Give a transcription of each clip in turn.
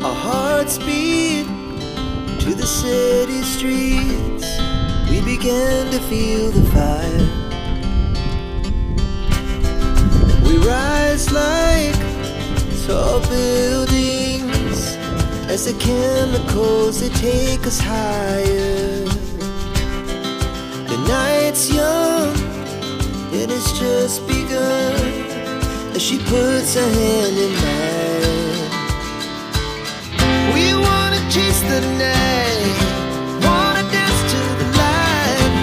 Our hearts beat to the city streets. We began to feel the fire. We rise like tall buildings as the chemicals they take us higher. The night's young and it's just begun as she puts her hand in mine. We wanna chase the night, wanna dance to the light,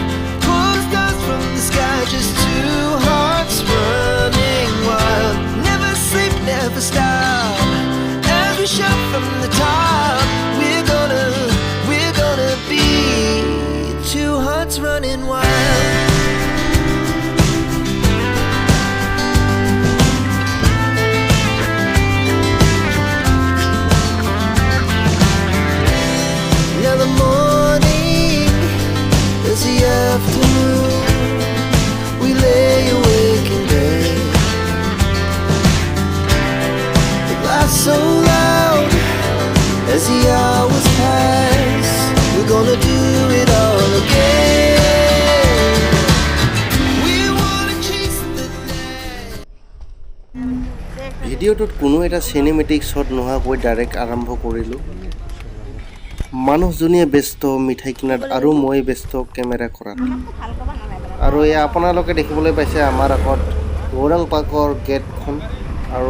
pull the stars from the sky, just two hearts running wild. Never sleep, never stop, as we shout from the top. We're gonna be two hearts running wild. Now the morning is the afternoon. We lay awake in bed. The laughs so loud as the hours pass. We're gonna do it all again. We wanna chase the night. ভিডিঅ'টোত কোনো এটা cinematic shot নোহোৱাকৈ direct আৰম্ভ কৰিলোঁ। মানুহজনীয়ে ব্যস্ত মিঠাই কিনাত আৰু মই ব্যস্ত কেমেৰা কৰাত। আৰু এয়া আপোনালোকে দেখিবলৈ পাইছে আমাৰ আগত গৌৰাং পাৰ্কৰ গেটখন আৰু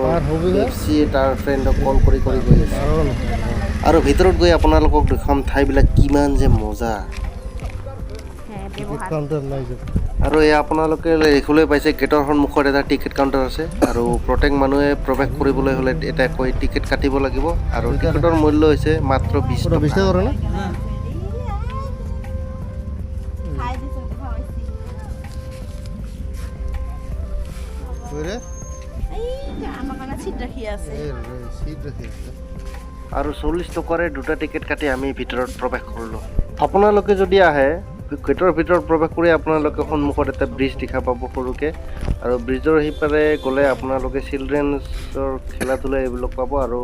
সি তাৰ ফ্ৰেণ্ডক কল কৰি গৈ আছে। আৰু ভিতৰত গৈ আপোনালোকক দেখুৱাম ঠাইবিলাক কিমান যে মজা। আৰু এয়া আপোনালোকে দেখিবলৈ পাইছে গেটৰ সন্মুখত এটা টিকেট কাউণ্টাৰ আছে আৰু প্ৰত্যেক মানুহে প্ৰৱেশ কৰিবলৈ হ'লে এটা কৈ টিকেট কাটিব লাগিব আৰু টিকেটৰ মূল্য হৈছে মাত্ৰ 20 টকা। আৰু 40 টকাৰে দুটা টিকেট কাটি আমি ভিতৰত প্ৰৱেশ কৰিলোঁ। আপোনালোকে যদি আহে গেটৰ ভিতৰত প্ৰৱেশ কৰি আপোনালোকে সন্মুখত এটা ব্ৰিজ দেখা পাব সৰুকৈ আৰু ব্ৰিজৰ সিপাৰে গ'লে আপোনালোকে চিলড্ৰেনছৰ খেলা ধূলা এইবিলাক পাব আৰু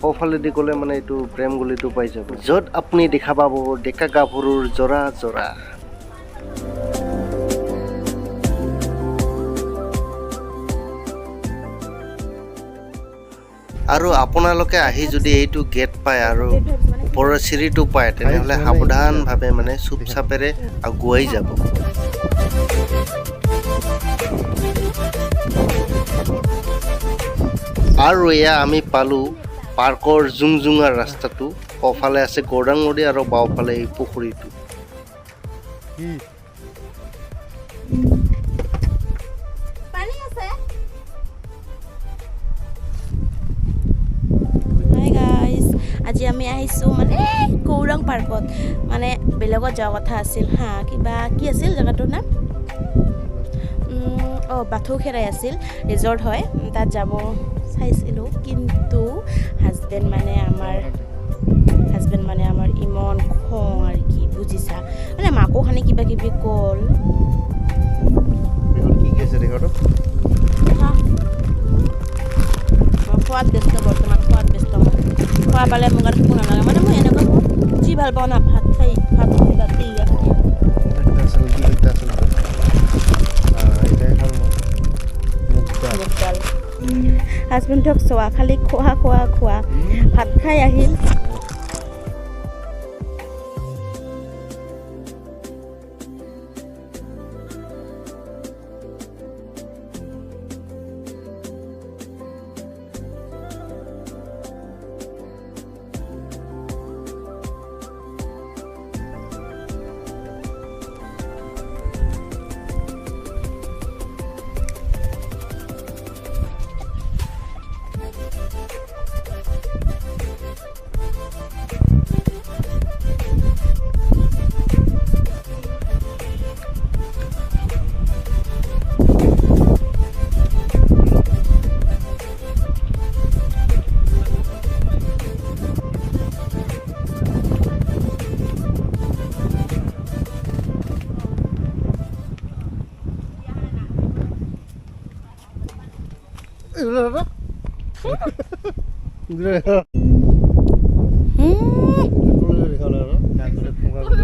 সোঁফালেদি গ'লে মানে এইটো প্ৰেম গলিটো পাই যাব য'ত আপুনি দেখা পাব ডেকা গাভৰুৰ জৰা জৰা। আৰু আপোনালোকে আহি যদি এইটো গেট পায় আৰু ওপৰৰ চিৰিটো পায় তেনেহ'লে সাৱধানভাৱে মানে চুপচাপেৰে আগুৱাই যাব। আৰু এয়া আমি পালোঁ পাৰ্কৰ জুংজুঙাৰ ৰাস্তাটো। সোঁফালে আছে গৌৰাং নদী আৰু বাওঁফালে এই পুখুৰীটো। আজি আমি আহিছোঁ মানে গৌৰাং পাৰ্কত, মানে বেলেগত যোৱা কথা আছিল হা, কিবা কি আছিল জেগাটোৰ নাম বাথৌখেৰাই আছিল, ৰিজৰ্ট হয়, তাত যাব চাইছিলোঁ। কিন্তু হাজবেণ্ড মানে আমাৰ ইমান খং আৰু কি বুজিছা, মানে মাকো খানি কিবা কিবি ক'ল। খোৱাত ব্যস্ত, বৰ্তমান খোৱাত ব্যস্ত। খোৱা পালে মোক আৰু একো নালাগে, মানে মই এনেকুৱা যি ভাল পাওঁ না, ভাত খাই হাজবেণ্ডক চোৱা, খালি খোৱা ভাত খাই আহিল।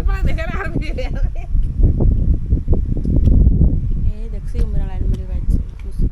para dejar a